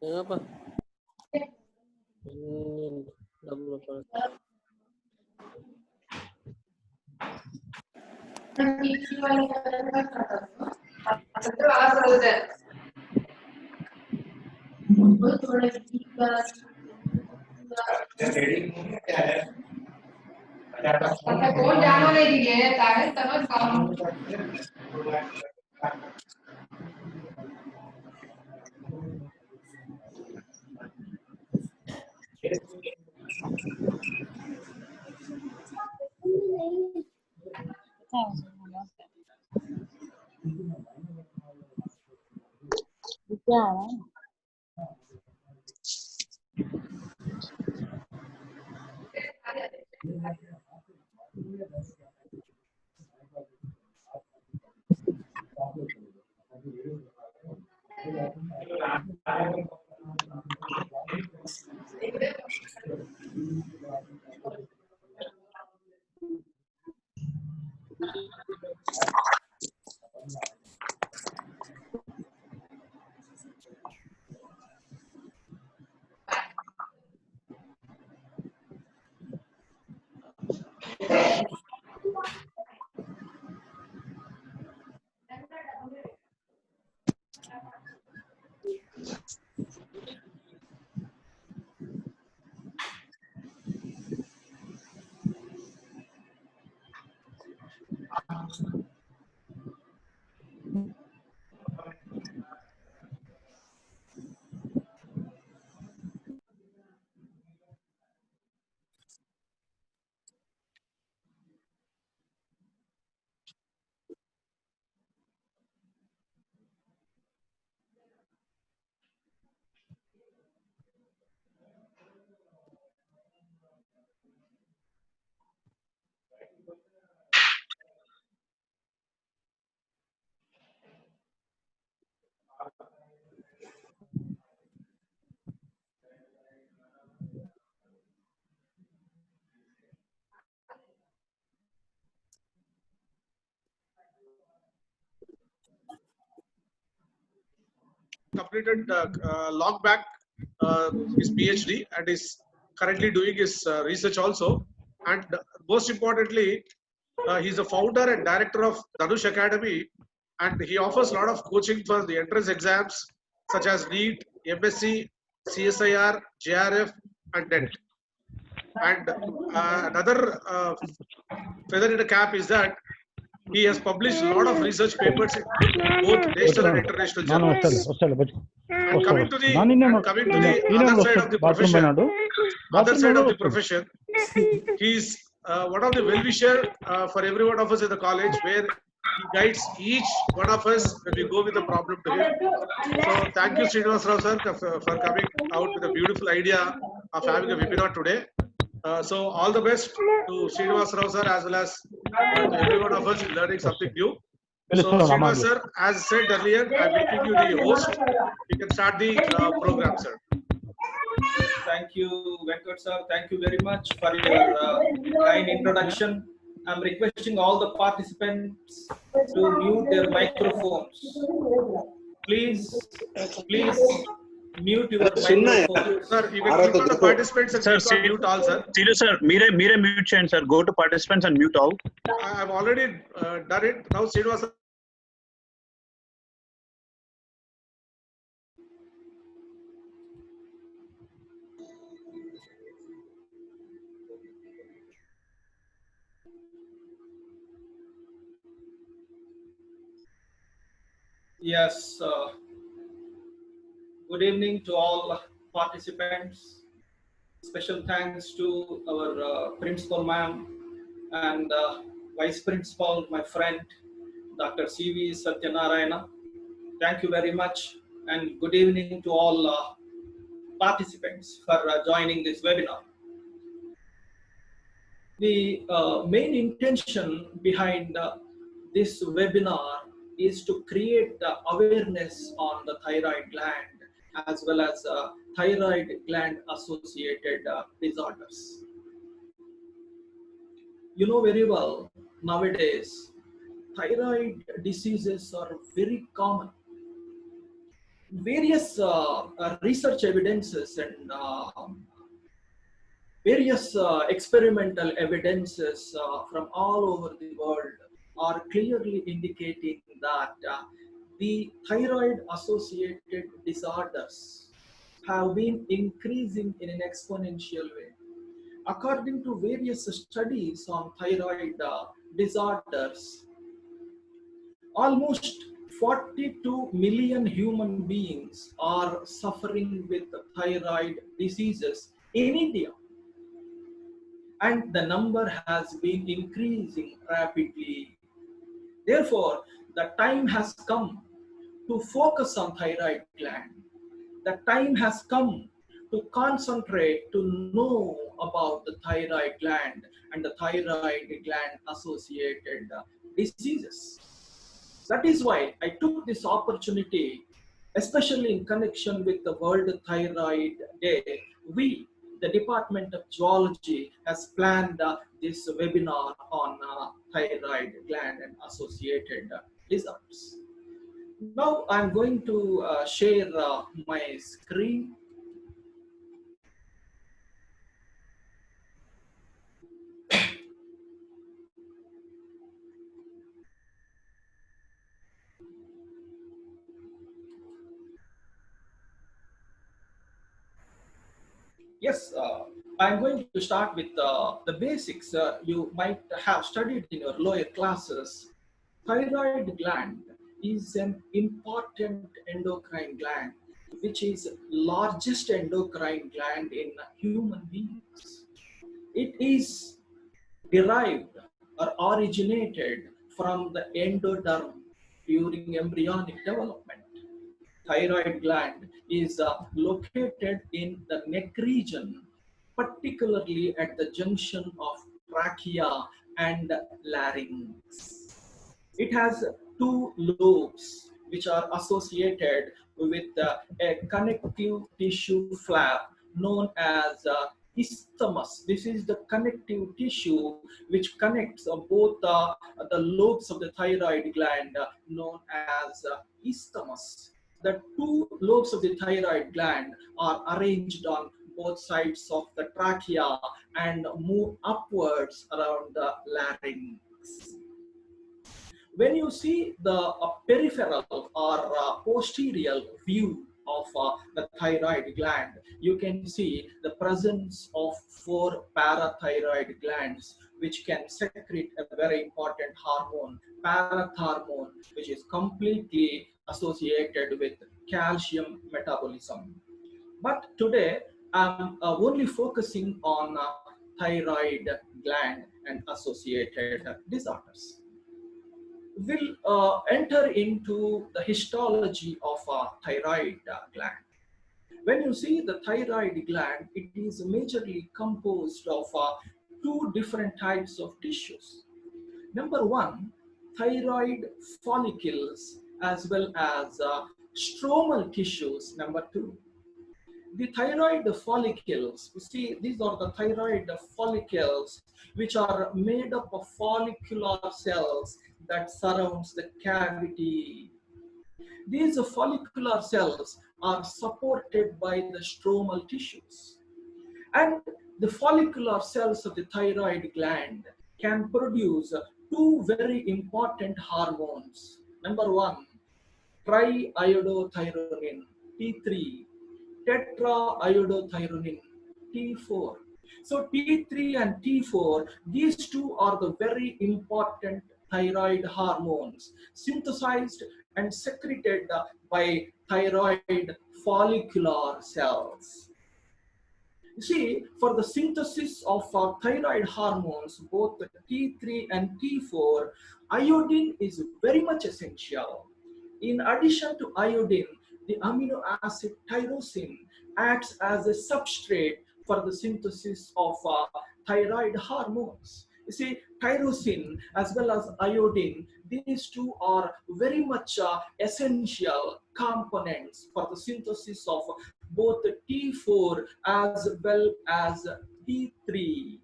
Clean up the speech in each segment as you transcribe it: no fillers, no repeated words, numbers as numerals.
Apa? Ini double apa? Completed long back his PhD and is currently doing his research also. And most importantly, he's the founder and director of Dhanush Academy, and he offers a lot of coaching for the entrance exams such as NEET, MSc, CSIR, JRF, and NET. And another feather in the cap is that he has published a lot of research papers in both national and international journals. And coming to the other side of the profession, he's one of the well-wisher for every one of us in the college, where he guides each one of us when we go with a problem to him. So thank you, Sreenivasa Rao sir, for coming out with a beautiful idea of having a webinar today. So all the best to Sreenivasa Rao sir, as well as to every one of us in learning something new. So Sreenivasa sir, as said earlier, I'm making you the host. You can start the program, sir. Thank you, Venkat sir. Thank you very much for your kind introduction. I'm requesting all the participants to mute their microphones. Please mute your microphone. Sir, you can click on the participants and click on mute all, sir. Sir, mere mute change, sir. Go to participants and mute all. I've already done it. Now, Sreenivasa. Yes. Good evening to all participants. Special thanks to our principal ma'am and vice principal, my friend, Dr. C.V. Satyanarayana. Thank you very much, and good evening to all participants for joining this webinar. The main intention behind this webinar is to create awareness on the thyroid gland as well as thyroid gland associated disorders. You know very well, nowadays thyroid diseases are very common. Various research evidences and various experimental evidences from all over the world are clearly indicating that the thyroid associated disorders have been increasing in an exponential way. According to various studies on thyroid disorders, almost 42 million human beings are suffering with thyroid diseases in India. And the number has been increasing rapidly. Therefore, the time has come to focus on thyroid gland. The time has come to concentrate to know about the thyroid gland and the thyroid gland associated diseases. That is why I took this opportunity, especially in connection with the World Thyroid Day. We, the Department of Zoology, has planned this webinar on thyroid gland and associated disorders. Now I'm going to share my screen. Yes, I'm going to start with the basics you might have studied in your lower classes. Thyroid gland is an important endocrine gland, which is largest endocrine gland in human beings. It is derived or originated from the endoderm during embryonic development. Thyroid gland is located in the neck region, particularly at the junction of trachea and larynx. It has two lobes which are associated with a connective tissue flap known as isthmus. This is the connective tissue which connects both the lobes of the thyroid gland known as isthmus. The two lobes of the thyroid gland are arranged on both sides of the trachea and move upwards around the larynx. When you see the peripheral or posterior view of the thyroid gland, you can see the presence of 4 parathyroid glands which can secrete a very important hormone, parathormone, which is completely associated with calcium metabolism. But today I'm only focusing on thyroid gland and associated disorders. Will enter into the histology of a thyroid gland. When you see the thyroid gland, it is majorly composed of 2 different types of tissues. Number 1, thyroid follicles as well as stromal tissues. Number 2, the thyroid follicles, you see, these are the thyroid follicles which are made up of follicular cells that surrounds the cavity. These follicular cells are supported by the stromal tissues. And the follicular cells of the thyroid gland can produce 2 very important hormones. Number 1, triiodothyronine, T3, tetraiodothyronine, T4. So T3 and T4, these two are the very important thyroid hormones synthesized and secreted by thyroid follicular cells. You see, for the synthesis of thyroid hormones, both the T3 and T4, iodine is very much essential. In addition to iodine, the amino acid tyrosine acts as a substrate for the synthesis of thyroid hormones. You see, tyrosine as well as iodine, these two are very much essential components for the synthesis of both T4 as well as T3.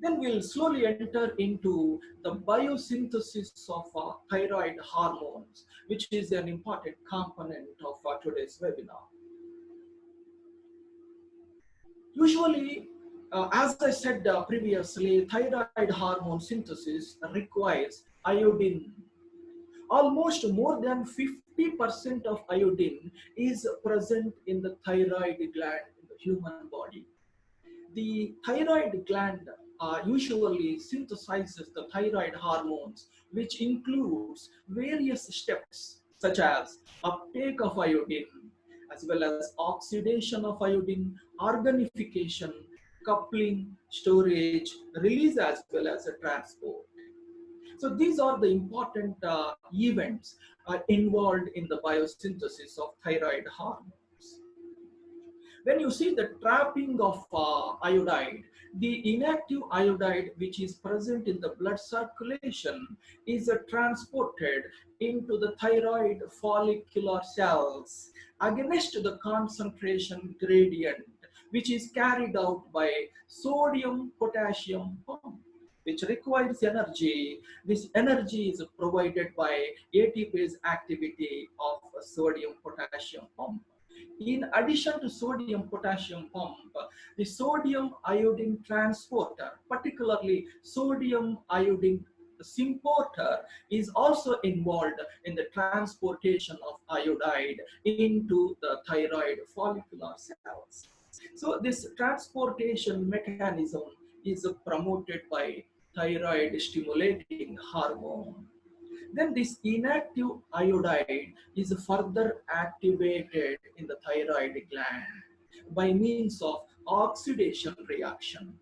Then we'll slowly enter into the biosynthesis of thyroid hormones, which is an important component of today's webinar. Usually, as I said previously, thyroid hormone synthesis requires iodine. Almost more than 50% of iodine is present in the thyroid gland in the human body. The thyroid gland usually synthesizes the thyroid hormones, which includes various steps such as uptake of iodine, as well as oxidation of iodine, organification, coupling, storage, release, as well as a transport. So these are the important events involved in the biosynthesis of thyroid hormones. When you see the trapping of iodide, the inactive iodide which is present in the blood circulation is transported into the thyroid follicular cells against the concentration gradient, which is carried out by sodium-potassium pump, which requires energy. This energy is provided by ATPase activity of sodium-potassium pump. In addition to sodium-potassium pump, the sodium iodine transporter, particularly sodium iodine symporter, is also involved in the transportation of iodide into the thyroid follicular cells. So this transportation mechanism is promoted by thyroid stimulating hormone. Then this inactive iodide is further activated in the thyroid gland by means of oxidation reaction.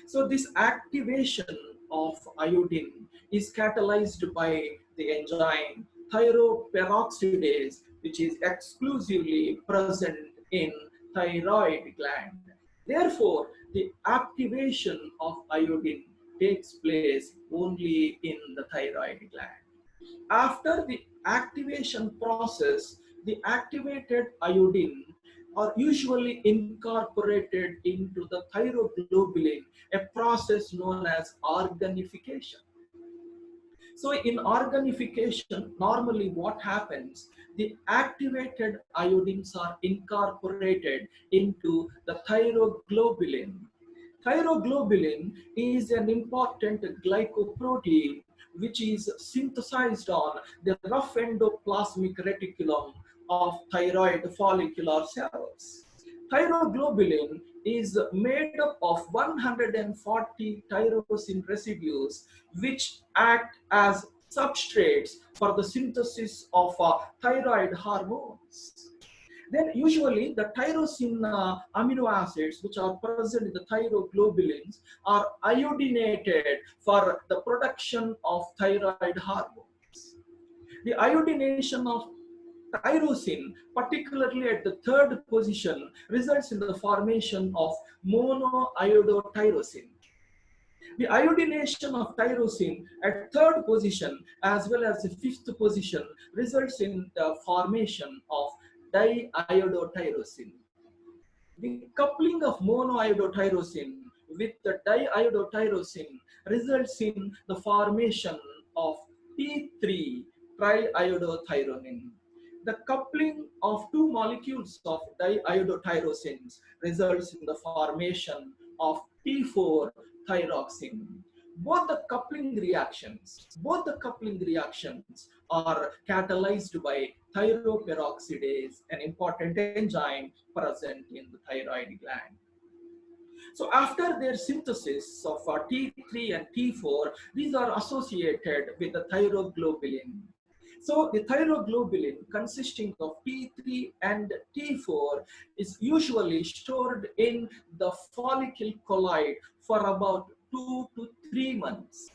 So this activation of iodine is catalyzed by the enzyme thyroperoxidase, which is exclusively present in thyroid gland. Therefore, the activation of iodine takes place only in the thyroid gland. After the activation process, the activated iodine are usually incorporated into the thyroglobulin, a process known as organification. So in organification, normally what happens, the activated iodines are incorporated into the thyroglobulin. Thyroglobulin is an important glycoprotein which is synthesized on the rough endoplasmic reticulum of thyroid follicular cells. Thyroglobulin is made up of 140 tyrosine residues which act as substrates for the synthesis of thyroid hormones. Then usually the tyrosine amino acids which are present in the thyroglobulins are iodinated for the production of thyroid hormones. The iodination of tyrosine, particularly at the third position, results in the formation of monoiodotyrosine. The iodination of tyrosine at third position as well as the fifth position results in the formation of diiodotyrosine. The coupling of monoiodotyrosine with the diiodotyrosine results in the formation of T3 triiodothyronine. The coupling of two molecules of diiodotyrosines results in the formation of T4 thyroxine. Both the coupling reactions are catalyzed by thyroperoxidase, an important enzyme present in the thyroid gland. So after their synthesis of T3 and T4, these are associated with the thyroglobulin. So the thyroglobulin consisting of T3 and T4 is usually stored in the follicle colloid for about 2 to 3 months.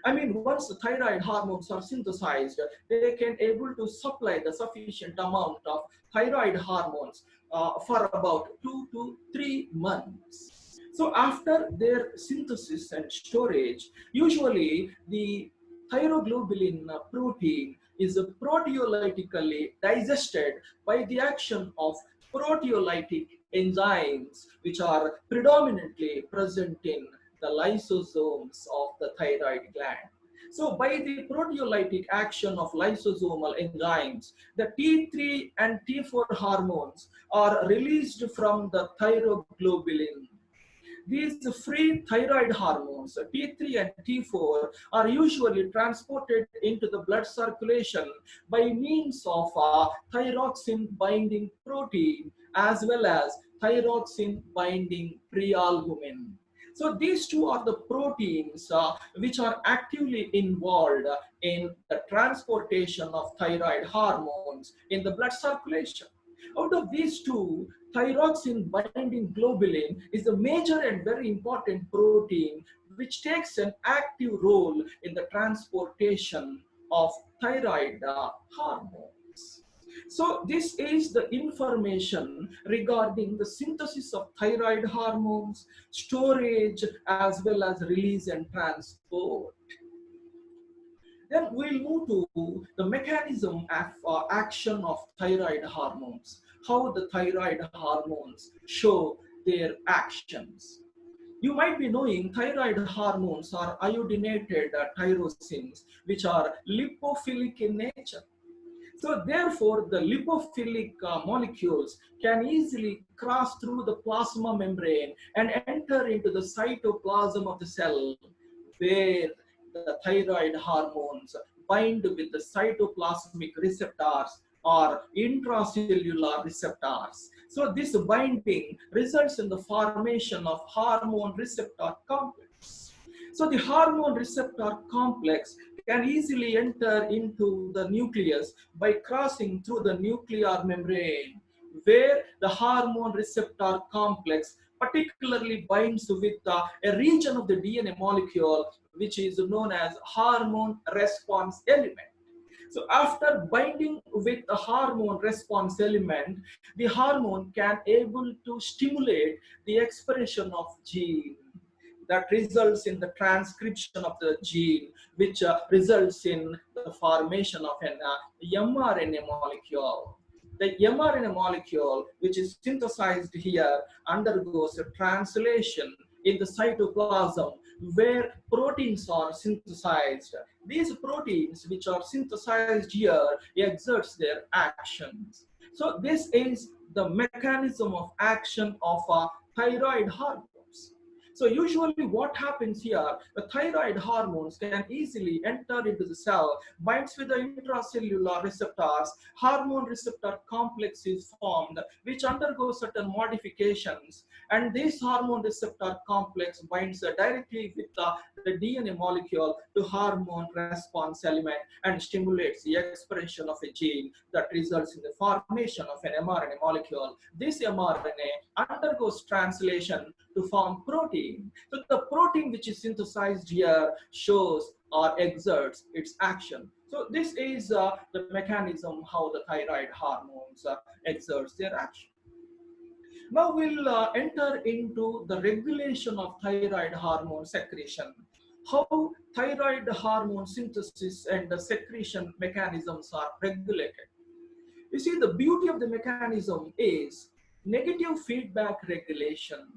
I mean, once the thyroid hormones are synthesized, they can able to supply the sufficient amount of thyroid hormones for about 2 to 3 months. So after their synthesis and storage, usually the thyroglobulin protein is proteolytically digested by the action of proteolytic enzymes, which are predominantly present in the lysosomes of the thyroid gland. So by the proteolytic action of lysosomal enzymes, the T3 and T4 hormones are released from the thyroglobulin. These free thyroid hormones, T3 and T4, are usually transported into the blood circulation by means of thyroxine binding protein as well as thyroxine binding prealbumin. So these two are the proteins which are actively involved in the transportation of thyroid hormones in the blood circulation. Out of these two, thyroxine binding globulin is a major and very important protein which takes an active role in the transportation of thyroid hormones. So this is the information regarding the synthesis of thyroid hormones, storage, as well as release and transport. Then we'll move to the mechanism of action of thyroid hormones, how the thyroid hormones show their actions. You might be knowing thyroid hormones are iodinated tyrosines, which are lipophilic in nature. So therefore, the lipophilic molecules can easily cross through the plasma membrane and enter into the cytoplasm of the cell, where the thyroid hormones bind with the cytoplasmic receptors or intracellular receptors. So this binding results in the formation of hormone receptor complex. So the hormone receptor complex can easily enter into the nucleus by crossing through the nuclear membrane, where the hormone receptor complex particularly binds with a region of the DNA molecule which is known as hormone response element. So after binding with the hormone response element, the hormone can able to stimulate the expression of gene that results in the transcription of the gene, which results in the formation of an mRNA molecule. The mRNA molecule, which is synthesized here, undergoes a translation in the cytoplasm where proteins are synthesized. These proteins, which are synthesized here, exerts their actions. So this is the mechanism of action of thyroid hormone. So usually what happens here, the thyroid hormones can easily enter into the cell, binds with the intracellular receptors, hormone receptor complex is formed, which undergoes certain modifications, and this hormone receptor complex binds directly with the DNA molecule to hormone response element and stimulates the expression of a gene that results in the formation of an mRNA molecule. This mRNA undergoes translation to form protein. So the protein which is synthesized here shows or exerts its action. So this is the mechanism how the thyroid hormones exerts their action. Now we'll enter into the regulation of thyroid hormone secretion. How thyroid hormone synthesis and the secretion mechanisms are regulated. You see, the beauty of the mechanism is negative feedback regulation.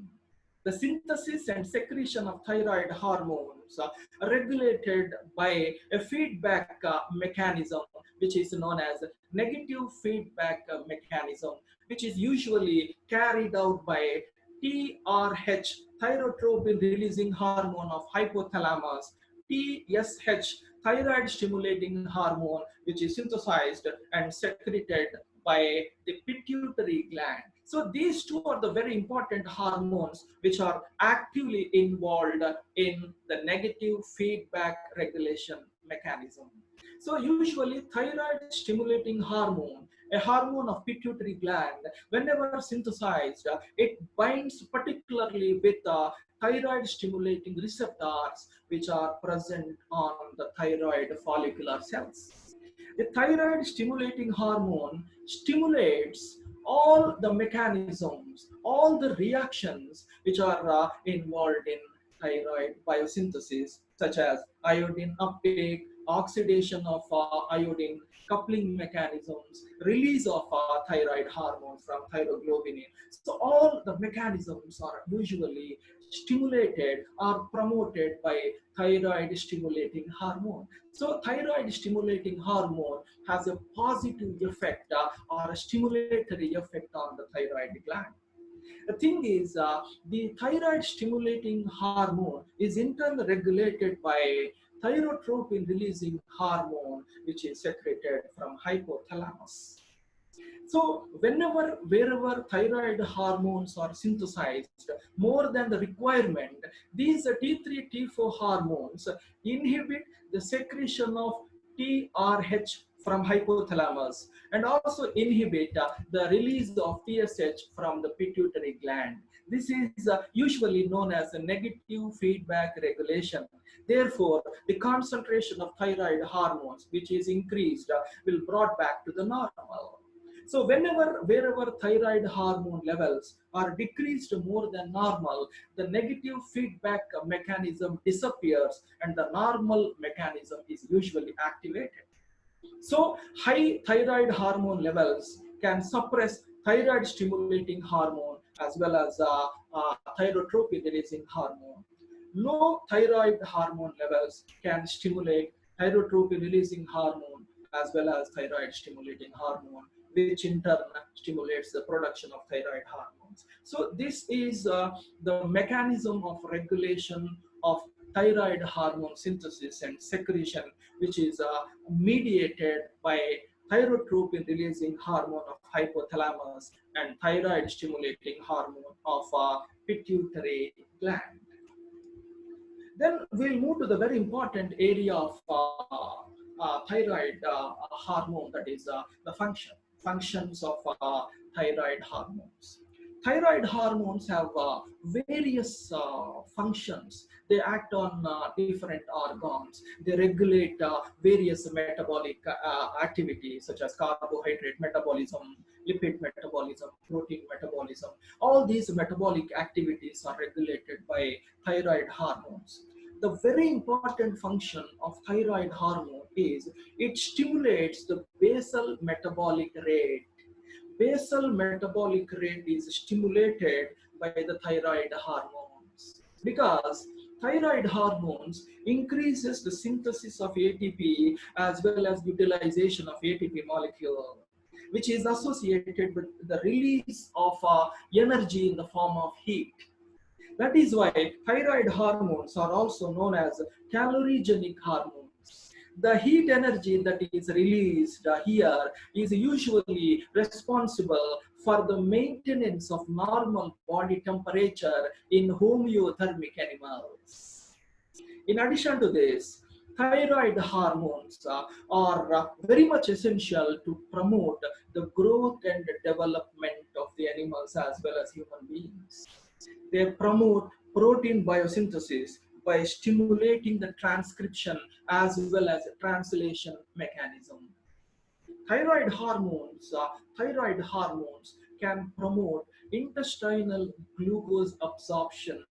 The synthesis and secretion of thyroid hormones are regulated by a feedback mechanism, which is known as negative feedback mechanism, which is usually carried out by TRH, thyrotropin releasing hormone of hypothalamus, TSH, thyroid stimulating hormone, which is synthesized and secreted by the pituitary gland. So these two are the very important hormones which are actively involved in the negative feedback regulation mechanism. So usually thyroid stimulating hormone, a hormone of pituitary gland, whenever synthesized, it binds particularly with thyroid stimulating receptors which are present on the thyroid follicular cells. The thyroid stimulating hormone stimulates all the mechanisms, all the reactions which are involved in thyroid biosynthesis, such as iodine uptake, oxidation of iodine, coupling mechanisms, release of thyroid hormone from thyroglobulin. So all the mechanisms are usually stimulated or promoted by thyroid stimulating hormone. So thyroid stimulating hormone has a positive effect or a stimulatory effect on the thyroid gland. The thing is, the thyroid stimulating hormone is in turn regulated by thyrotropin releasing hormone, which is secreted from hypothalamus. So wherever thyroid hormones are synthesized more than the requirement, these T3, T4 hormones inhibit the secretion of TRH from hypothalamus and also inhibit the release of TSH from the pituitary gland. This is usually known as a negative feedback regulation. Therefore, the concentration of thyroid hormones, which is increased, will brought back to the normal. So wherever thyroid hormone levels are decreased more than normal, the negative feedback mechanism disappears and the normal mechanism is usually activated. So high thyroid hormone levels can suppress thyroid stimulating hormone as well as thyrotropin releasing hormone. Low thyroid hormone levels can stimulate thyrotropin releasing hormone as well as thyroid stimulating hormone, which in turn stimulates the production of thyroid hormones. So this is the mechanism of regulation of thyroid hormone synthesis and secretion, which is mediated by thyrotropin releasing hormone of hypothalamus and thyroid stimulating hormone of pituitary gland. Then we'll move to the very important area of thyroid hormone, that is the functions of thyroid hormones. Thyroid hormones have various functions. They act on different organs. They regulate various metabolic activities such as carbohydrate metabolism, lipid metabolism, protein metabolism. All these metabolic activities are regulated by thyroid hormones. The very important function of thyroid hormone is it stimulates the basal metabolic rate. Basal metabolic rate is stimulated by the thyroid hormones because thyroid hormones increases the synthesis of ATP as well as utilization of ATP molecule, which is associated with the release of energy in the form of heat. That is why thyroid hormones are also known as calorigenic hormones. The heat energy that is released here is usually responsible for the maintenance of normal body temperature in homeothermic animals. In addition to this, thyroid hormones are very much essential to promote the growth and development of the animals as well as human beings. They promote protein biosynthesis by stimulating the transcription as well as a translation mechanism. Thyroid hormones can promote intestinal glucose absorption.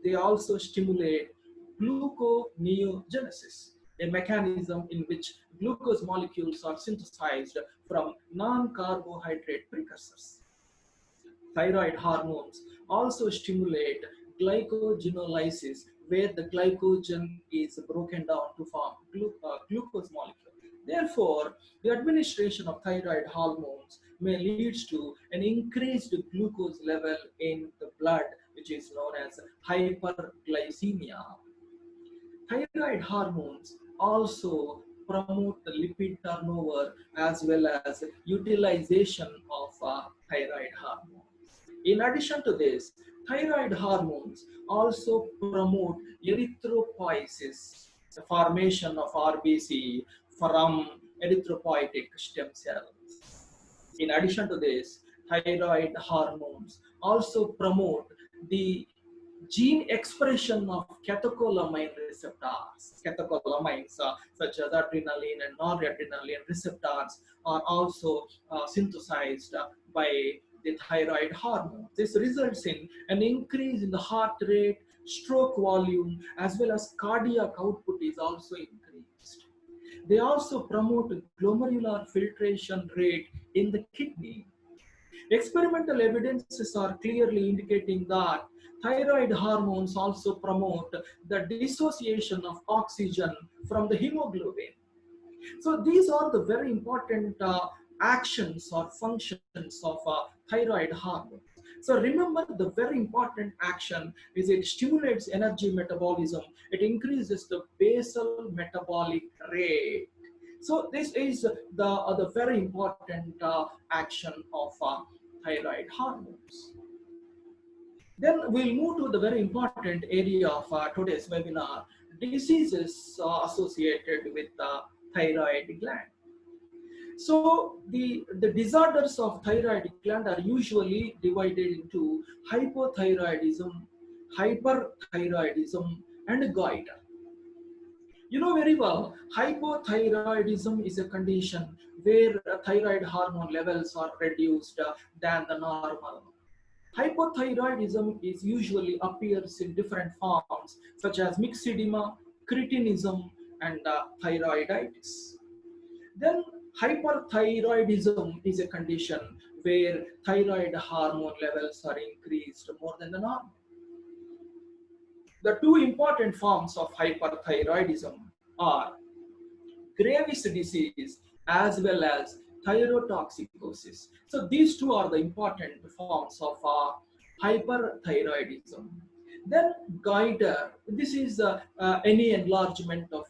They also stimulate gluconeogenesis, a mechanism in which glucose molecules are synthesized from non-carbohydrate precursors. Thyroid hormones also stimulate glycogenolysis, where the glycogen is broken down to form glucose molecule. Therefore, the administration of thyroid hormones may lead to an increased glucose level in the blood, which is known as hyperglycemia. Thyroid hormones also promote the lipid turnover as well as utilization of thyroid hormone. In addition to this, thyroid hormones also promote erythropoiesis, the formation of RBC from erythropoietic stem cells. In addition to this, thyroid hormones also promote the gene expression of catecholamine receptors. Catecholamines such as adrenaline and noradrenaline receptors are also synthesized by the thyroid hormone. This results in an increase in the heart rate, stroke volume, as well as cardiac output is also increased. They also promote glomerular filtration rate in the kidney. Experimental evidences are clearly indicating that thyroid hormones also promote the dissociation of oxygen from the hemoglobin. So these are the very important actions or functions of thyroid hormone. So remember, the very important action is it stimulates energy metabolism. It increases the basal metabolic rate. So this is the very important action of thyroid hormones. Then we'll move to the very important area of today's webinar, diseases associated with the thyroid gland. So the disorders of thyroid gland are usually divided into hypothyroidism, hyperthyroidism, and goiter. You know very well, hypothyroidism is a condition where thyroid hormone levels are reduced than the normal. Hypothyroidism is usually appears in different forms such as myxedema, cretinism, and thyroiditis. Then hyperthyroidism is a condition where thyroid hormone levels are increased more than the normal. The two important forms of hyperthyroidism are Graves' disease as well as thyrotoxicosis. So these two are the important forms of hyperthyroidism. Then goiter, this is any enlargement of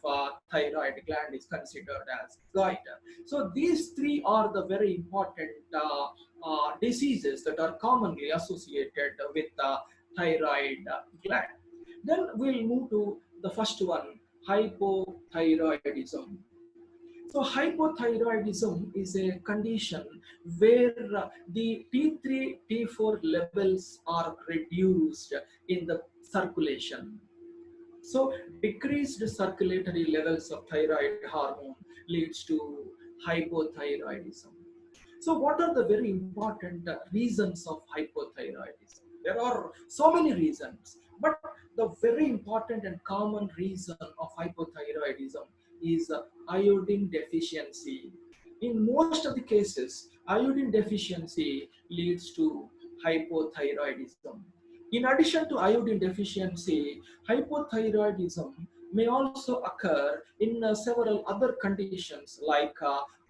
thyroid gland is considered as goiter. So these three are the very important diseases that are commonly associated with the thyroid gland. Then we'll move to the first one, hypothyroidism. So hypothyroidism is a condition where the T3, T4 levels are reduced in the circulation. So decreased circulatory levels of thyroid hormone leads to hypothyroidism. So what are the very important reasons of hypothyroidism? There are so many reasons, but the very important and common reason of hypothyroidism is iodine deficiency. In most of the cases, iodine deficiency leads to hypothyroidism. In addition to iodine deficiency, hypothyroidism may also occur in several other conditions like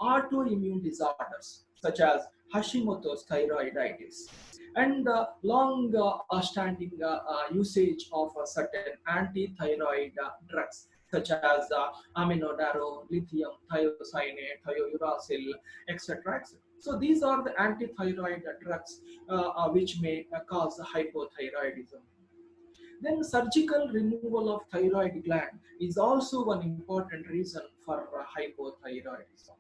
autoimmune disorders such as Hashimoto's thyroiditis and long-standing usage of certain anti-thyroid drugs such as aminodarone, lithium, thiocyanate, thiouracil, etc. etc. So these are the anti-thyroid drugs which may cause hypothyroidism. Then surgical removal of thyroid gland is also one important reason for hypothyroidism.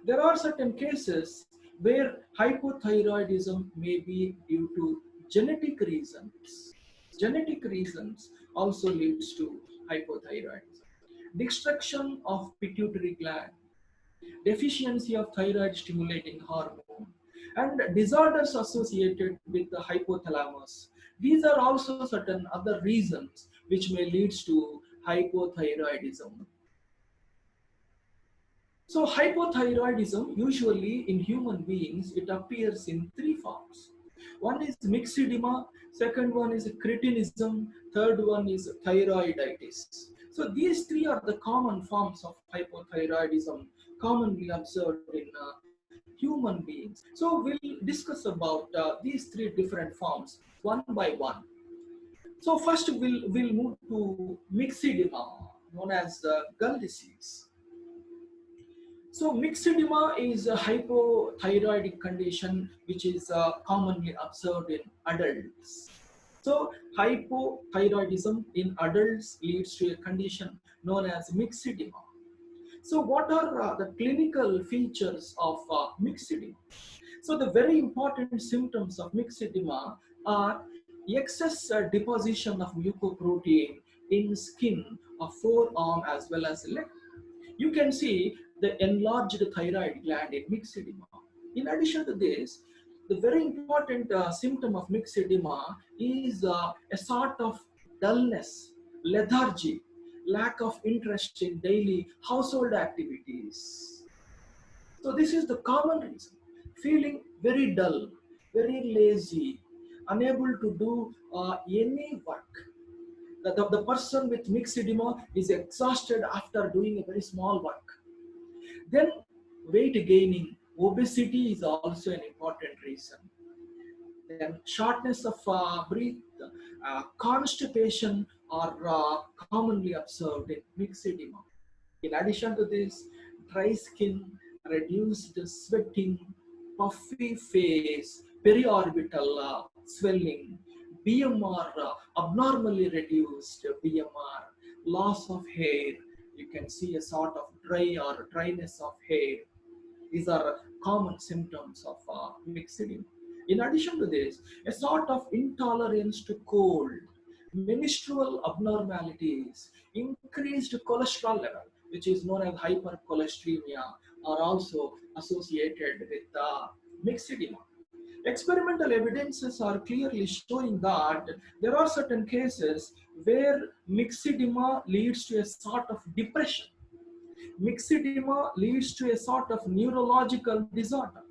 There are certain cases where hypothyroidism may be due to genetic reasons. Genetic reasons also leads to hypothyroidism. Destruction of pituitary gland, deficiency of thyroid stimulating hormone, and disorders associated with the hypothalamus. These are also certain other reasons which may lead to hypothyroidism. So hypothyroidism, usually in human beings, it appears in three forms. One is myxedema, second one is cretinism, third one is thyroiditis. So these three are the common forms of hypothyroidism commonly observed in human beings. So we'll discuss about these three different forms one by one. So first we'll move to myxedema, known as the gull disease. So myxedema is a hypothyroidic condition which is commonly observed in adults. So hypothyroidism in adults leads to a condition known as myxedema. So what are the clinical features of myxedema? So the very important symptoms of myxedema are excess deposition of mucoprotein in skin of forearm as well as leg. You can see the enlarged thyroid gland in myxedema. In addition to this, the very important symptom of myxedema is a sort of dullness, lethargy, lack of interest in daily household activities. So this is the common reason. Feeling very dull, very lazy, unable to do any work. The person with myxedema is exhausted after doing a very small work. Then weight gaining, obesity is also an important reason. Then shortness of breath, constipation are commonly observed in myxedema. In addition to this, dry skin, reduced sweating, puffy face, periorbital swelling, BMR abnormally reduced BMR, loss of hair. You can see a sort of dry or dryness of hair. These are common symptoms of myxedema. In addition to this, a sort of intolerance to cold, menstrual abnormalities, increased cholesterol level, which is known as hypercholesteremia, are also associated with myxedema. Experimental evidences are clearly showing that there are certain cases where myxedema leads to a sort of depression. Myxedema leads to a sort of neurological disorder,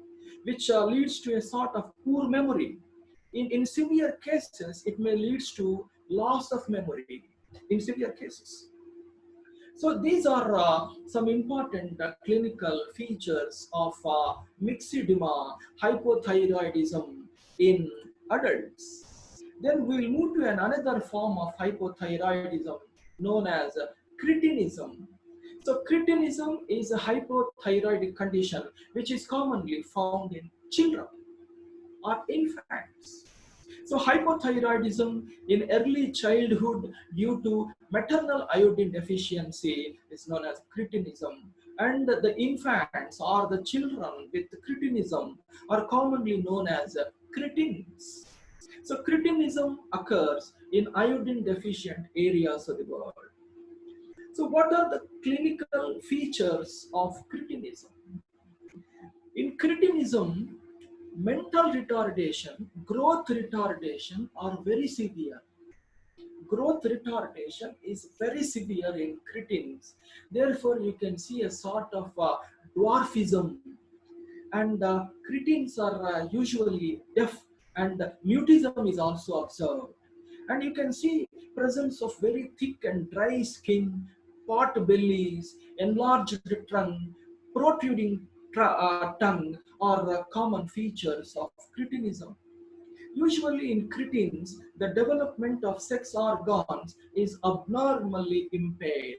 which leads to a sort of poor memory. In severe cases, it may lead to loss of memory in severe cases. So these are some important clinical features of myxedema, hypothyroidism in adults. Then we'll move to another form of hypothyroidism known as cretinism. So cretinism is a hypothyroid condition which is commonly found in children or infants. So hypothyroidism in early childhood due to maternal iodine deficiency is known as cretinism. And the infants or the children with cretinism are commonly known as cretins. So cretinism occurs in iodine deficient areas of the world. So what are the clinical features of cretinism? In cretinism, mental retardation, growth retardation are very severe. Growth retardation is very severe in cretins. Therefore, you can see a sort of dwarfism. And cretins are usually deaf, and mutism is also observed. And you can see presence of very thick and dry skin, pot bellies, enlarged trunk, protruding tongue are common features of cretinism. Usually in cretins, the development of sex organs is abnormally impaired.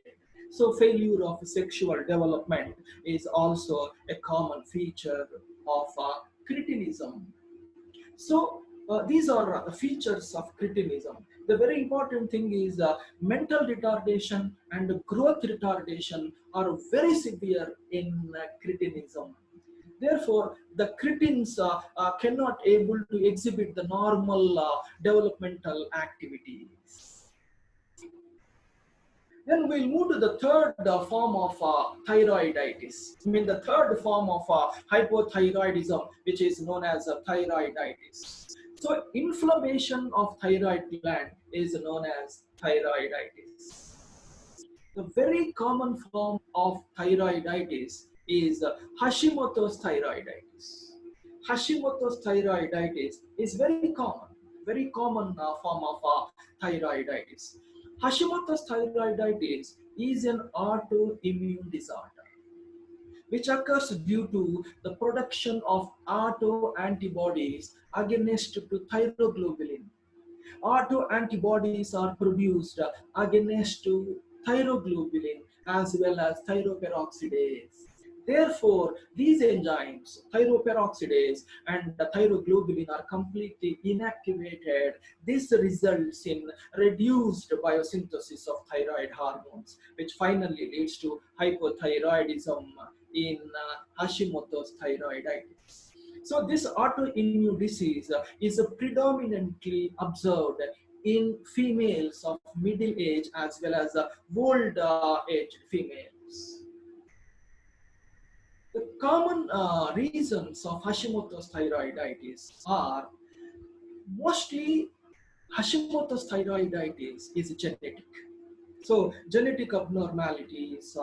So failure of sexual development is also a common feature of cretinism. So these are features of cretinism. The very important thing is mental retardation and growth retardation are very severe in cretinism. Therefore, the cretins cannot able to exhibit the normal developmental activities. Then we'll move to the third form of thyroiditis. I mean the third form of hypothyroidism, which is known as thyroiditis. So inflammation of thyroid gland is known as thyroiditis. The very common form of thyroiditis is Hashimoto's thyroiditis. Hashimoto's thyroiditis is very common form of thyroiditis. Hashimoto's thyroiditis is an autoimmune disorder which occurs due to the production of autoantibodies against to thyroglobulin. Autoantibodies are produced against to thyroglobulin as well as thyroperoxidase. Therefore, these enzymes, thyroperoxidase and the thyroglobulin, are completely inactivated. This results in reduced biosynthesis of thyroid hormones, which finally leads to hypothyroidism in Hashimoto's thyroiditis. So this autoimmune disease is predominantly observed in females of middle age as well as old aged females. The common reasons of Hashimoto's thyroiditis are mostly Hashimoto's thyroiditis is genetic. So genetic abnormalities,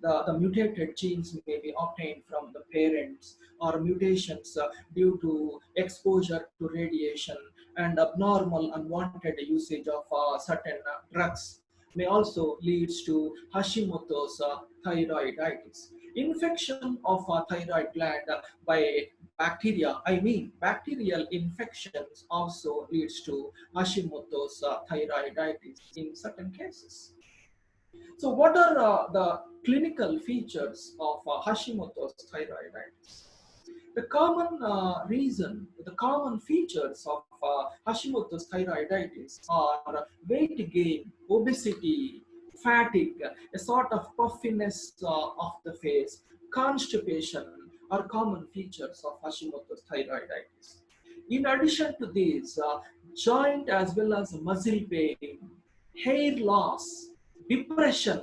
the mutated genes may be obtained from the parents, or mutations due to exposure to radiation and abnormal unwanted usage of certain drugs may also leads to Hashimoto's thyroiditis. Infection of thyroid gland by bacteria, I mean bacterial infections also leads to Hashimoto's thyroiditis in certain cases. So what are the clinical features of Hashimoto's thyroiditis? The common features of Hashimoto's thyroiditis are weight gain, obesity, fatigue, a sort of puffiness of the face, constipation are common features of Hashimoto's thyroiditis. In addition to these, joint as well as muscle pain, hair loss, depression,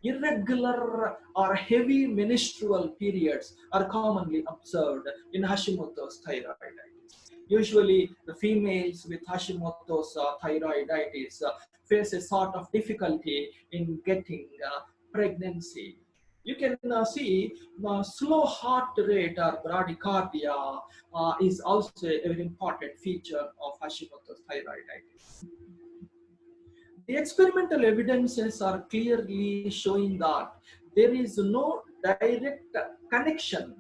irregular or heavy menstrual periods are commonly observed in Hashimoto's thyroiditis. Usually, the females with Hashimoto's thyroiditis face a sort of difficulty in getting pregnancy. You can see slow heart rate or bradycardia is also a very important feature of Hashimoto's thyroiditis. The experimental evidences are clearly showing that there is no direct connection,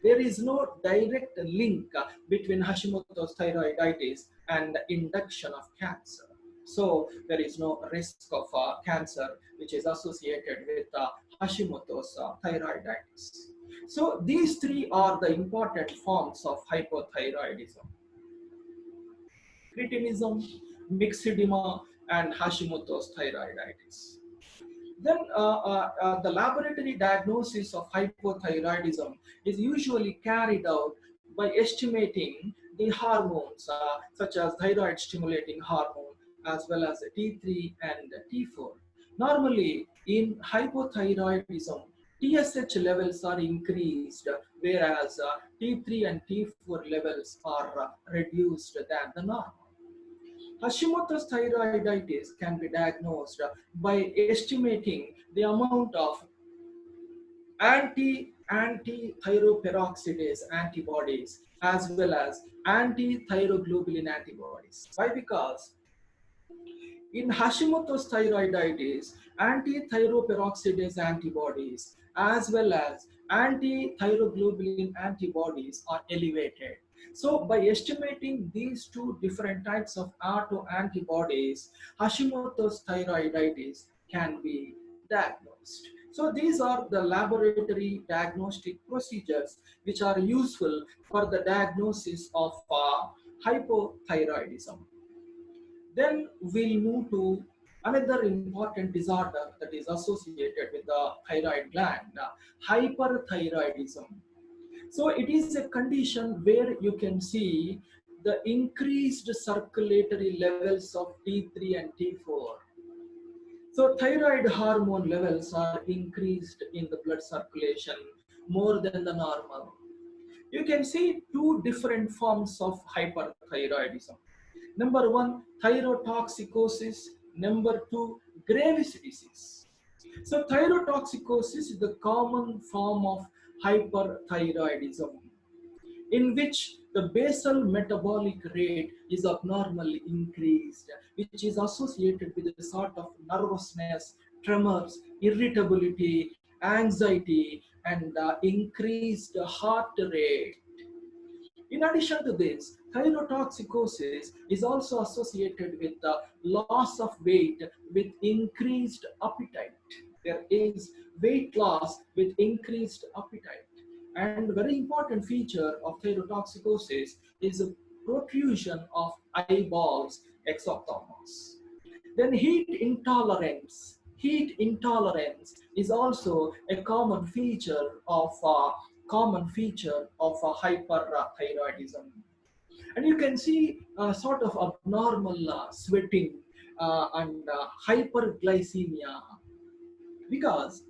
there is no direct link between Hashimoto's thyroiditis and induction of cancer. So there is no risk of cancer which is associated with Hashimoto's thyroiditis. So these three are the important forms of hypothyroidism: cretinism, myxedema, and Hashimoto's thyroiditis. Then the laboratory diagnosis of hypothyroidism is usually carried out by estimating the hormones such as thyroid stimulating hormone as well as T3 and T4. Normally in hypothyroidism, TSH levels are increased, whereas T3 and T4 levels are reduced than the norm. Hashimoto's thyroiditis can be diagnosed by estimating the amount of anti-thyroperoxidase antibodies as well as anti-thyroglobulin antibodies. Why? Because in Hashimoto's thyroiditis, anti-thyroperoxidase antibodies as well as anti-thyroglobulin antibodies are elevated. So by estimating these two different types of autoantibodies, Hashimoto's thyroiditis can be diagnosed. So these are the laboratory diagnostic procedures which are useful for the diagnosis of hypothyroidism. Then we'll move to another important disorder that is associated with the thyroid gland, hyperthyroidism. So it is a condition where you can see the increased circulatory levels of T3 and T4. So thyroid hormone levels are increased in the blood circulation more than the normal. You can see two different forms of hyperthyroidism. Number one, thyrotoxicosis. Number two, Graves' disease. So thyrotoxicosis is the common form of hyperthyroidism in which the basal metabolic rate is abnormally increased, which is associated with a sort of nervousness, tremors, irritability, anxiety, and increased heart rate. In addition to this, thyrotoxicosis is also associated with the loss of weight with increased appetite. There is weight loss with increased appetite. And very important feature of thyrotoxicosis is a protrusion of eyeballs, exophthalmos. Then heat intolerance. Heat intolerance is also a common feature of common feature of hyperthyroidism. And you can see sort of abnormal sweating and hyperglycemia, because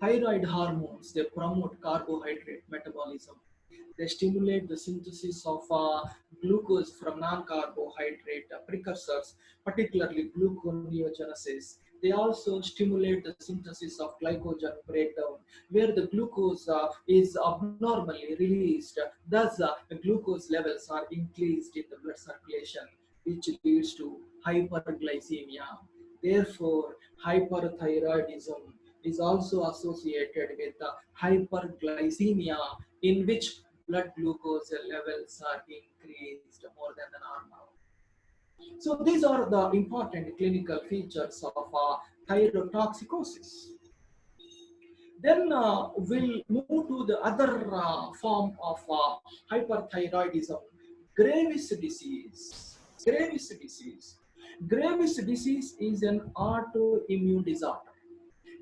thyroid hormones, they promote carbohydrate metabolism. They stimulate the synthesis of glucose from non-carbohydrate precursors, particularly gluconeogenesis. They also stimulate the synthesis of glycogen breakdown, where the glucose is abnormally released. Thus, the glucose levels are increased in the blood circulation, which leads to hyperglycemia. Therefore, hyperthyroidism is also associated with hyperglycemia, in which blood glucose levels are increased more than the normal. So these are the important clinical features of thyrotoxicosis. Then we'll move to the other form of hyperthyroidism, Graves' disease. Graves' disease. Graves' disease is an autoimmune disorder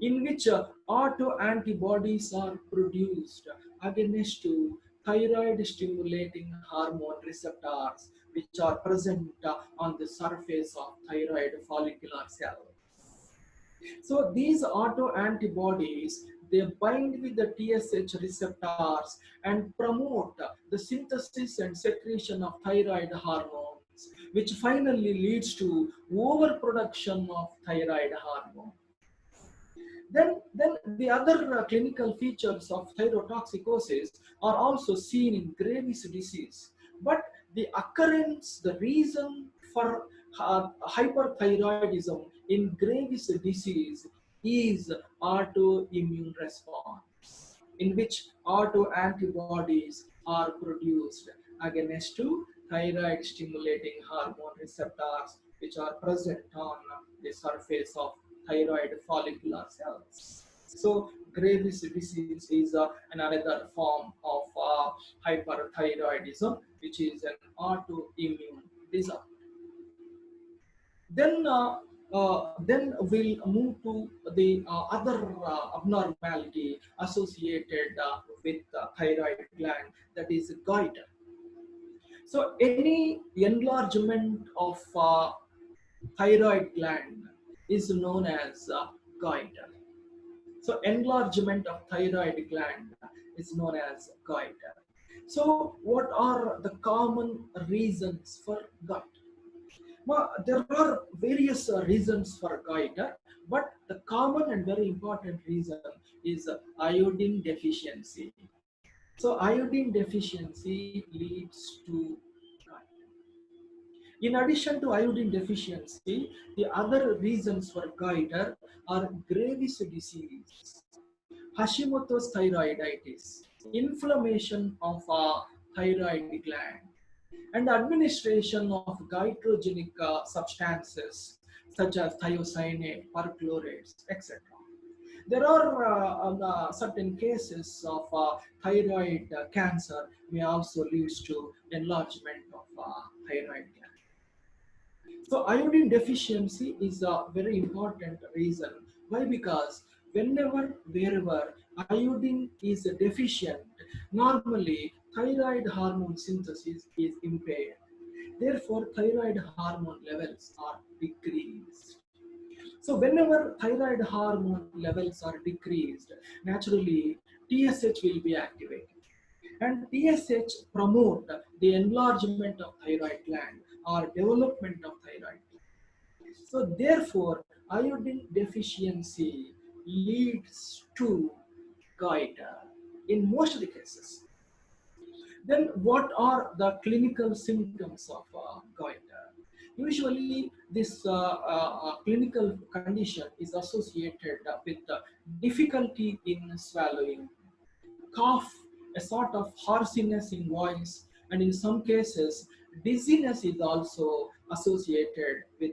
in which autoantibodies are produced against to thyroid stimulating hormone receptors, which are present on the surface of thyroid follicular cells. So these autoantibodies, they bind with the TSH receptors and promote the synthesis and secretion of thyroid hormones, which finally leads to overproduction of thyroid hormone. Then the other clinical features of thyrotoxicosis are also seen in Graves' disease. But the occurrence, the reason for hyperthyroidism in Graves' disease is autoimmune response, in which autoantibodies are produced against to thyroid stimulating hormone receptors, which are present on the surface of thyroid follicular cells. So Graves' disease is another form of hyperthyroidism, which is an autoimmune disorder. Then we'll move to the other abnormality associated with thyroid gland, that is goiter. So any enlargement of thyroid gland is known as goiter. So enlargement of thyroid gland is known as goiter. So what are the common reasons for goiter? Well, there are various reasons for goiter, but the common and very important reason is iodine deficiency. So iodine deficiency leads to goiter. In addition to iodine deficiency, the other reasons for goiter are Graves' disease, Hashimoto's thyroiditis, inflammation of thyroid gland, and administration of goitrogenic substances such as thiocyanate, perchlorates, etc. There are certain cases of thyroid cancer may also lead to enlargement of thyroid gland. So iodine deficiency is a very important reason. Why? Because wherever iodine is deficient, normally thyroid hormone synthesis is impaired. Therefore, thyroid hormone levels are decreased. So whenever thyroid hormone levels are decreased, naturally TSH will be activated. And TSH promote the enlargement of thyroid gland or development of thyroid gland. So therefore, iodine deficiency leads to goiter in most of the cases. Then what are the clinical symptoms of goiter? Usually this clinical condition is associated with difficulty in swallowing, cough, a sort of hoarseness in voice, and in some cases, dizziness is also associated with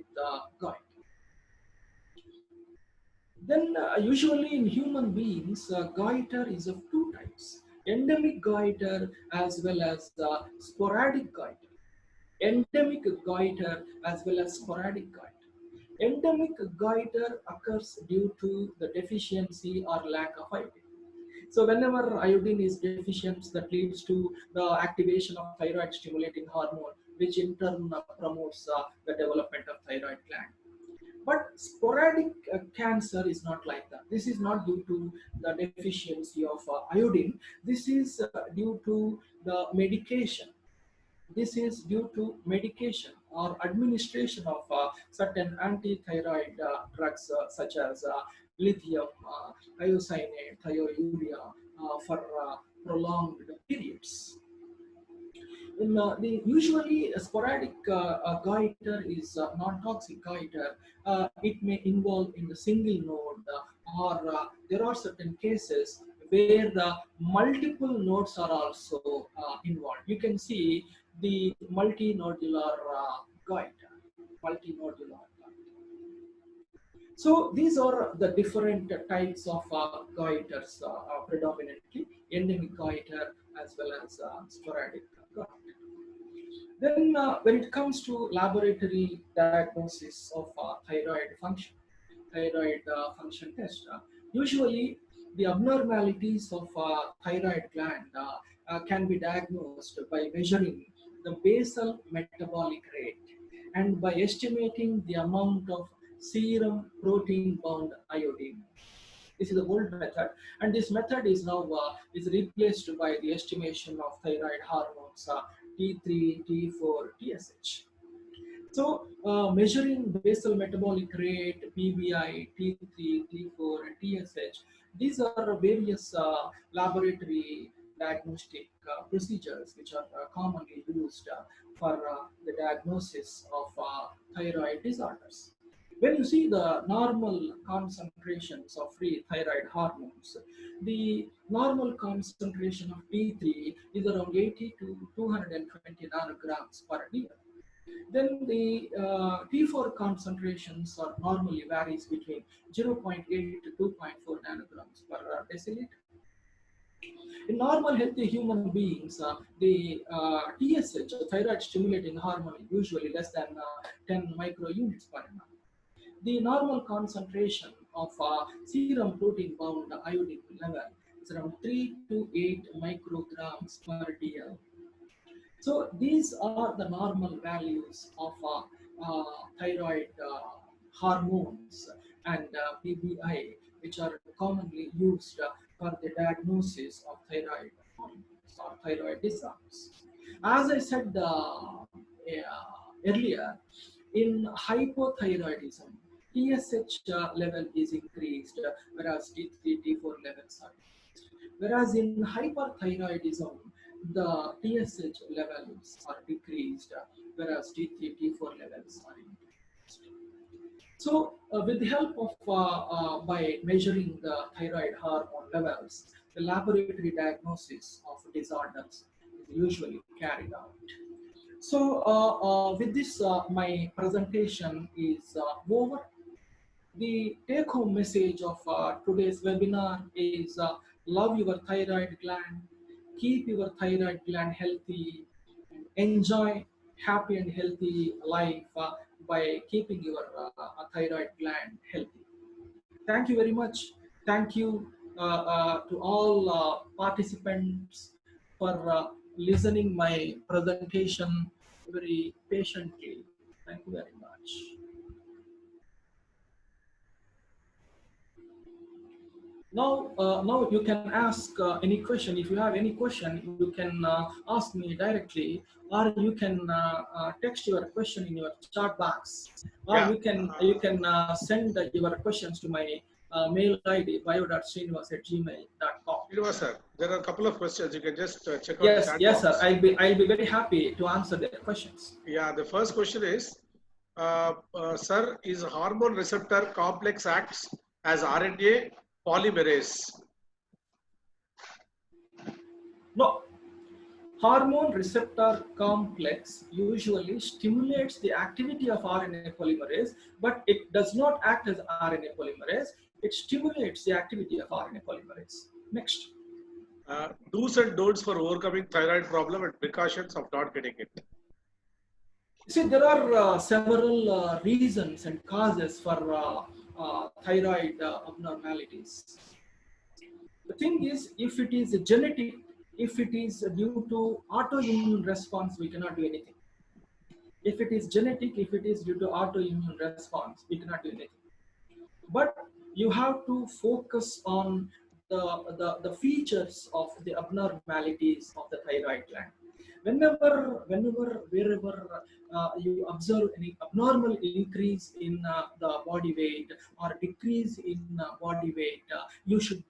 goiter. Then usually in human beings, goiter is of two types, endemic goiter as well as sporadic goiter. Endemic goiter as well as sporadic goiter. Endemic goiter occurs due to the deficiency or lack of iodine. So whenever iodine is deficient, that leads to the activation of thyroid stimulating hormone, which in turn promotes the development of thyroid gland. But sporadic cancer is not like that. This is not due to the deficiency of iodine. This is due to the medication. This is due to medication or administration of certain anti-thyroid drugs such as lithium, thiocyanate, thiourea for prolonged periods. Usually a sporadic goiter is non-toxic goiter. It may involve in the single node or there are certain cases where multiple nodes are also involved. You can see the multinodular goiter. Multinodular goiter. So these are the different types of goiters predominantly, endemic goiter as well as sporadic goiter. Then when it comes to laboratory diagnosis of thyroid function test, usually the abnormalities of thyroid gland can be diagnosed by measuring the basal metabolic rate and by estimating the amount of serum protein bound iodine. This is the old method, and this method is now is replaced by the estimation of thyroid hormones T3, T4, TSH. So measuring basal metabolic rate, PBI, T3, T4, and TSH, these are various laboratory diagnostic procedures which are commonly used for the diagnosis of thyroid disorders. When you see the normal concentrations of free thyroid hormones, the normal concentration of T3 is around 80 to 220 nanograms per dl. Then the T4 concentrations are normally varies between 0.8 to 2.4 nanograms per deciliter. In normal healthy human beings, the TSH, thyroid stimulating hormone, is usually less than 10 microunits per ml. The normal concentration of serum protein bound iodine level is around 3 to 8 micrograms per dl. So these are the normal values of thyroid hormones and PBI, which are commonly used for the diagnosis of thyroid hormones or thyroid disorders. As I said earlier, in hypothyroidism, TSH level is increased, whereas T3, T4 levels are increased. Whereas in hyperthyroidism, the TSH levels are decreased, whereas T3, T4 levels are increased. So, with the help of by measuring the thyroid hormone levels, the laboratory diagnosis of disorders is usually carried out. So, with this, my presentation is over. The take-home message of today's webinar is love your thyroid gland, keep your thyroid gland healthy, and enjoy happy and healthy life by keeping your thyroid gland healthy. Thank you very much. Thank you to all participants for listening my presentation very patiently. Thank you very much. Now you can ask any question. If you have any question, you can ask me directly, or you can text your question in your chat box, or Yeah. you can send your questions to my mail ID bio.sreenivas@gmail.com. Srinivas sir, there are a couple of questions. You can just check out Yes, the chat yes, box. sir. I'll be very happy to answer their questions. Yeah, the first question is, sir, is hormone receptor complex acts as RNA polymerase? No. Hormone receptor complex usually stimulates the activity of RNA polymerase, but it does not act as RNA polymerase. It stimulates the activity of RNA polymerase. Next. Do's and don'ts for overcoming thyroid problem and precautions of not getting it. See, there are several reasons and causes for thyroid abnormalities. The thing is, if it is genetic, if it is due to autoimmune response, we cannot do anything. If it is genetic, if it is due to autoimmune response, we cannot do anything. But you have to focus on the features of the abnormalities of the thyroid gland. Wherever you observe any abnormal increase in the body weight or decrease in body weight, you should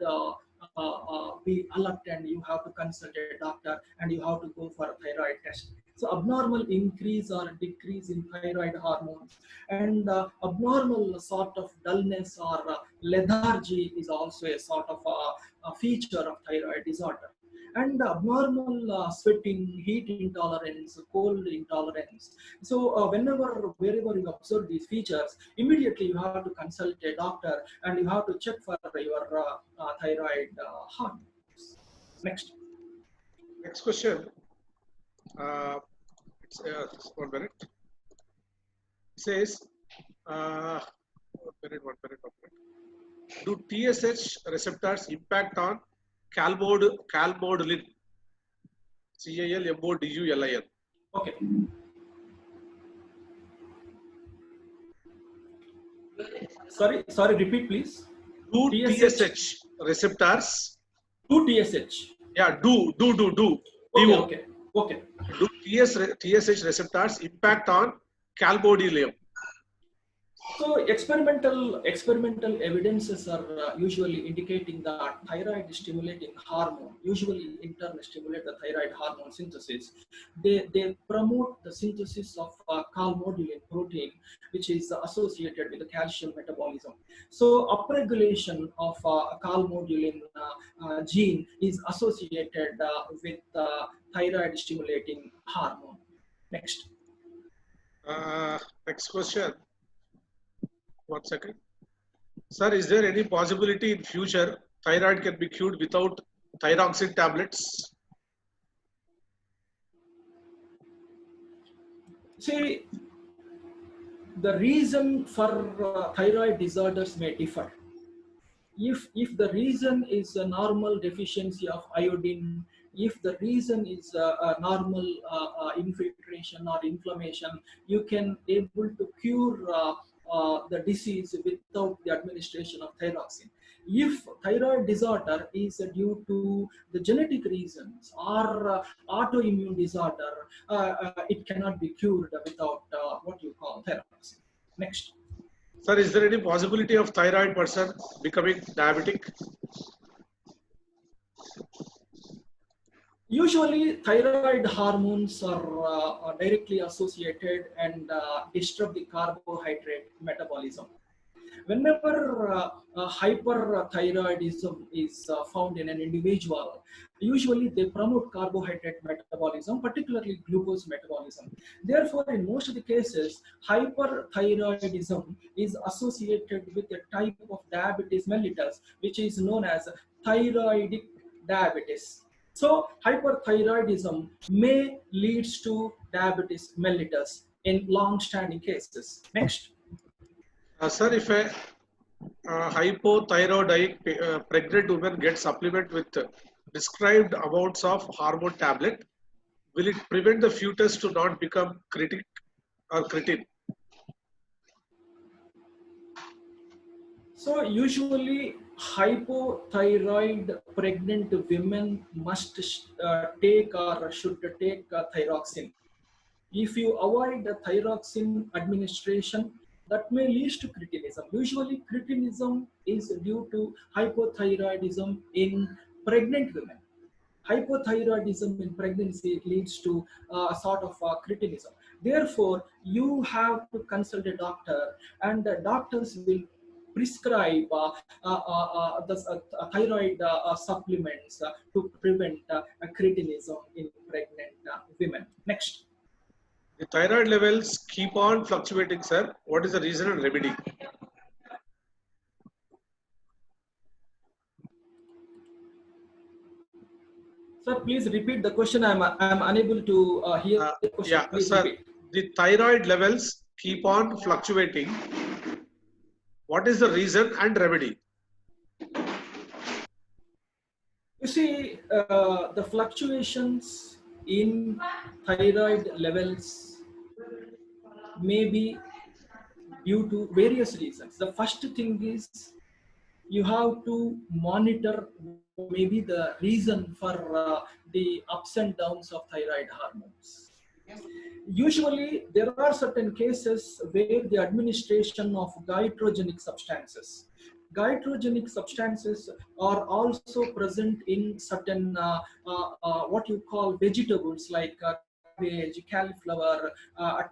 be alert, and you have to consult a doctor, and you have to go for a thyroid test. So abnormal increase or decrease in thyroid hormones, and abnormal sort of dullness or lethargy is also a sort of a feature of thyroid disorder. And abnormal sweating, heat intolerance, cold intolerance. So wherever you observe these features, immediately you have to consult a doctor, and you have to check for your thyroid hormones. Next. Next question. It's 1 minute. It says, 1 minute. Do TSH receptors impact on calmodulin? CALMODULIN. Okay. Sorry, repeat please. Do TSH receptors? Do TSH. Yeah, do. Okay. Do TSH receptors impact on calmodulin? So experimental evidences are usually indicating that thyroid stimulating hormone usually in turn stimulate the thyroid hormone synthesis. They promote the synthesis of calmodulin protein, which is associated with the calcium metabolism. So upregulation of calmodulin gene is associated with thyroid stimulating hormone. Next. Next question. 1 second. Sir, is there any possibility in future thyroid can be cured without thyroxine tablets? See, the reason for thyroid disorders may differ. If the reason is a normal deficiency of iodine, if the reason is a normal infiltration or inflammation, you can able to cure the disease without the administration of thyroxine. If thyroid disorder is due to the genetic reasons or autoimmune disorder, it cannot be cured without what you call thyroxine. Next. Sir, is there any possibility of thyroid person becoming diabetic? Usually, thyroid hormones are directly associated and disrupt the carbohydrate metabolism. Whenever hyperthyroidism is found in an individual, usually they promote carbohydrate metabolism, particularly glucose metabolism. Therefore, in most of the cases, hyperthyroidism is associated with a type of diabetes mellitus, which is known as thyroidic diabetes. So, hyperthyroidism may lead to diabetes mellitus in long-standing cases. Next. Sir, if a hypothyroidic pregnant woman gets supplement with prescribed amounts of hormone tablet, will it prevent the fetus to not become cretin? So usually hypothyroid pregnant women must take or should take thyroxine. If you avoid the thyroxine administration, that may lead to cretinism. Usually cretinism is due to hypothyroidism in pregnant women. Hypothyroidism in pregnancy leads to a sort of cretinism. Therefore, you have to consult a doctor, and the doctors will prescribe the thyroid supplements to prevent cretinism in pregnant women. Next. The thyroid levels keep on fluctuating, sir. What is the reason and remedy? Sir, please repeat the question. I'm unable to hear the question. Yeah, Please sir. repeat. The thyroid levels keep on fluctuating. What is the reason and remedy? You see, the fluctuations in thyroid levels may be due to various reasons. The first thing is you have to monitor maybe the reason for the ups and downs of thyroid hormones. Usually, there are certain cases where the administration of goitrogenic substances are also present in certain what you call vegetables like cabbage, cauliflower,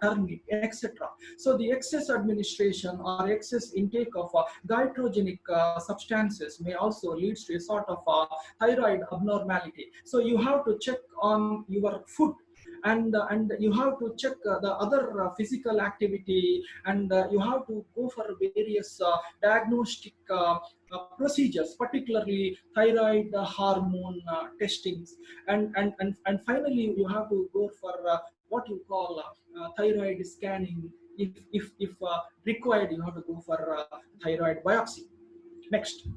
turnip, etc. So the excess administration or excess intake of goitrogenic substances may also lead to a sort of thyroid abnormality. So you have to check on your food, and you have to check the other physical activity, and you have to go for various diagnostic procedures, particularly thyroid hormone testings, and finally you have to go for what you call thyroid scanning. If required, you have to go for thyroid biopsy. Next.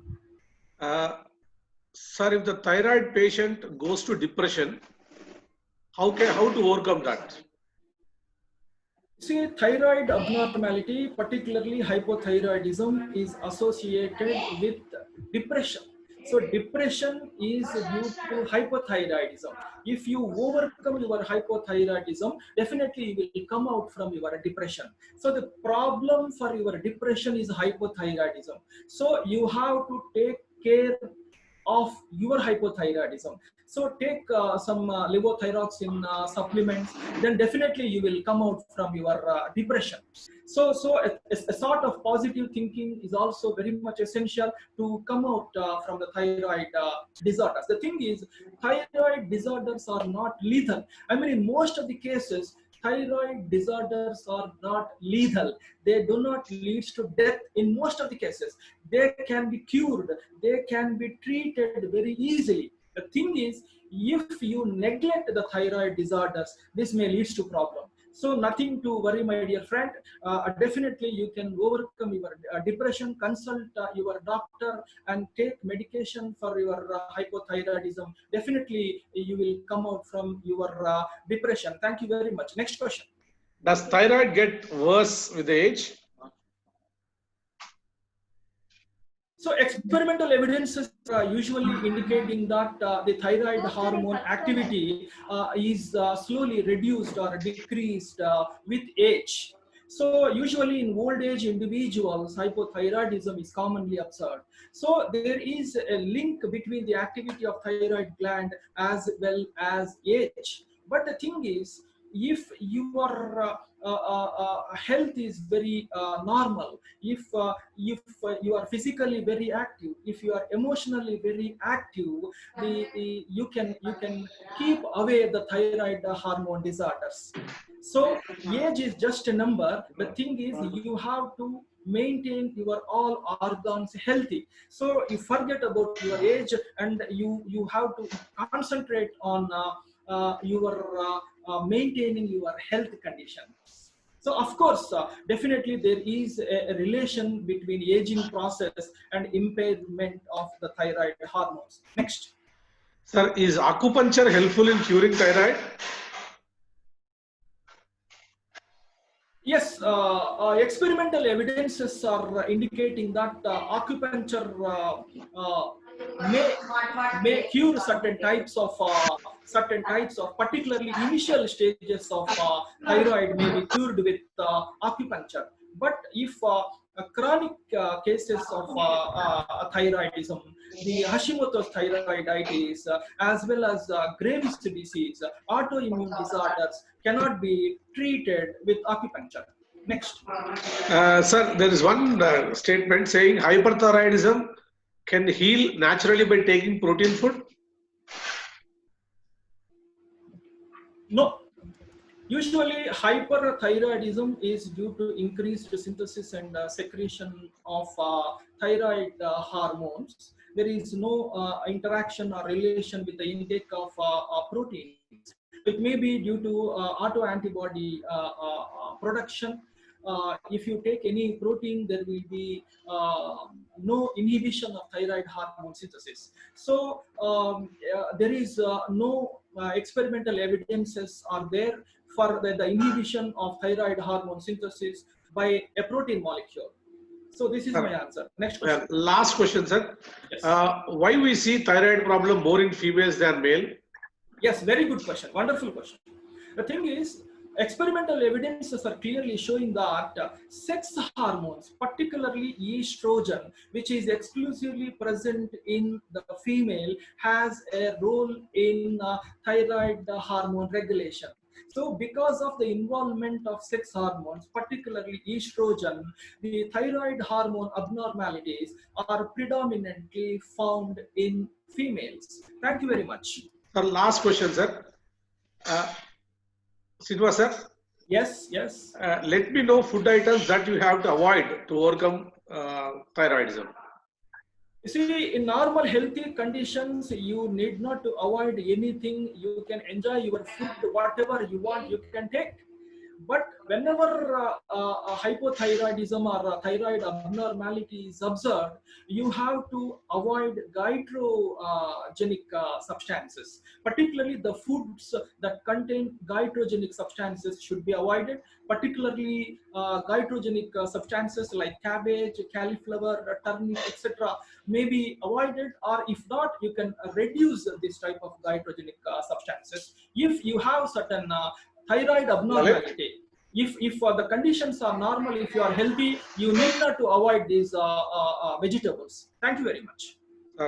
Sir, if the thyroid patient goes to depression, how to overcome that? See, thyroid abnormality, particularly hypothyroidism, is associated with depression. So depression is due to hypothyroidism. If you overcome your hypothyroidism, definitely you will come out from your depression. So the problem for your depression is hypothyroidism. So you have to take care of your hypothyroidism. So take some levothyroxine supplements, then definitely you will come out from your depression. So a sort of positive thinking is also very much essential to come out from the thyroid disorders. The thing is, thyroid disorders are not lethal. I mean, in most of the cases, thyroid disorders are not lethal. They do not lead to death in most of the cases. They can be cured. They can be treated very easily. The thing is, if you neglect the thyroid disorders, this may lead to problem. So nothing to worry, my dear friend. Definitely you can overcome your depression, consult your doctor and take medication for your hypothyroidism. Definitely you will come out from your depression. Thank you very much. Next question. Does thyroid get worse with age? So experimental evidences are usually indicating that the thyroid hormone activity is slowly reduced or decreased with age. So usually in old age individuals, hypothyroidism is commonly observed. So there is a link between the activity of thyroid gland as well as age. But the thing is, if your health is very normal, if you are physically very active, if you are emotionally very active, you can keep away the thyroid hormone disorders. So age is just a number. The thing is, you have to maintain your all organs healthy. So you forget about your age, and you have to concentrate on your maintaining your health conditions. So of course, definitely there is a relation between aging process and impairment of the thyroid hormones. Next. Sir, is acupuncture helpful in curing thyroid? Yes, experimental evidences are indicating that acupuncture may cure certain types of particularly initial stages of thyroid may be cured with acupuncture. But if chronic cases of thyroidism, the Hashimoto's thyroiditis, as well as Graves' disease, autoimmune disorders cannot be treated with acupuncture. Next. Sir, there is one statement saying hyperthyroidism can heal naturally by taking protein food. No. Usually, hyperthyroidism is due to increased synthesis and secretion of thyroid hormones. There is no interaction or relation with the intake of proteins. It may be due to autoantibody production. if you take any protein, there will be no inhibition of thyroid hormone synthesis. So there is no experimental evidences are there for the inhibition of thyroid hormone synthesis by a protein molecule. So this is my answer. Next question. Last question, sir. Yes. Why we see thyroid problem more in females than male? Yes, very good question. Wonderful question. The thing is, experimental evidences are clearly showing that sex hormones, particularly estrogen, which is exclusively present in the female, has a role in thyroid hormone regulation. So because of the involvement of sex hormones, particularly estrogen, the thyroid hormone abnormalities are predominantly found in females. Thank you very much. Sir, last question, sir. Srinivasa, sir. Yes, yes. Let me know food items that you have to avoid to overcome thyroidism. You see, in normal healthy conditions, you need not to avoid anything. You can enjoy your food, whatever you want, you can take. But whenever hypothyroidism or thyroid abnormality is observed, you have to avoid goitrogenic substances. Particularly the foods that contain goitrogenic substances should be avoided. Particularly goitrogenic substances like cabbage, cauliflower, turnip, etc. may be avoided, or if not, you can reduce this type of goitrogenic substances. If you have certain thyroid abnormality, if the conditions are normal, if you are healthy, you need not to avoid these vegetables. Thank you very much.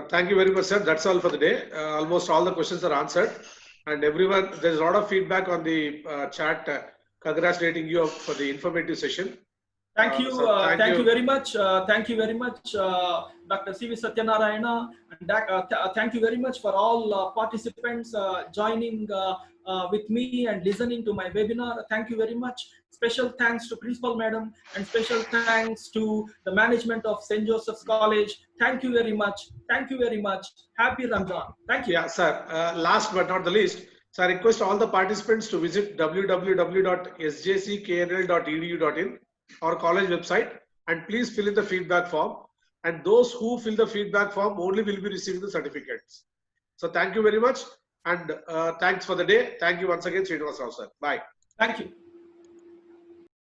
Thank you very much, sir. That's all for the day. Almost all the questions are answered, and everyone, there's a lot of feedback on the chat. Congratulating you for the informative session. Thank you. Thank you very much. Thank you very much, Dr. C.V. Satyanarayana. And thank you very much for all participants joining with me and listening to my webinar. Thank you very much. Special thanks to Principal Madam and special thanks to the management of St. Joseph's College. Thank you very much. Thank you very much. Happy Ramadan. Thank you. Yeah, sir. Last but not the least, so I request all the participants to visit www.sjcknl.edu.in, our college website, and please fill in the feedback form. And those who fill the feedback form only will be receiving the certificates. So thank you very much, and thanks for the day. Thank you once again, Sreenivasa Rao, sir. Bye. Thank you.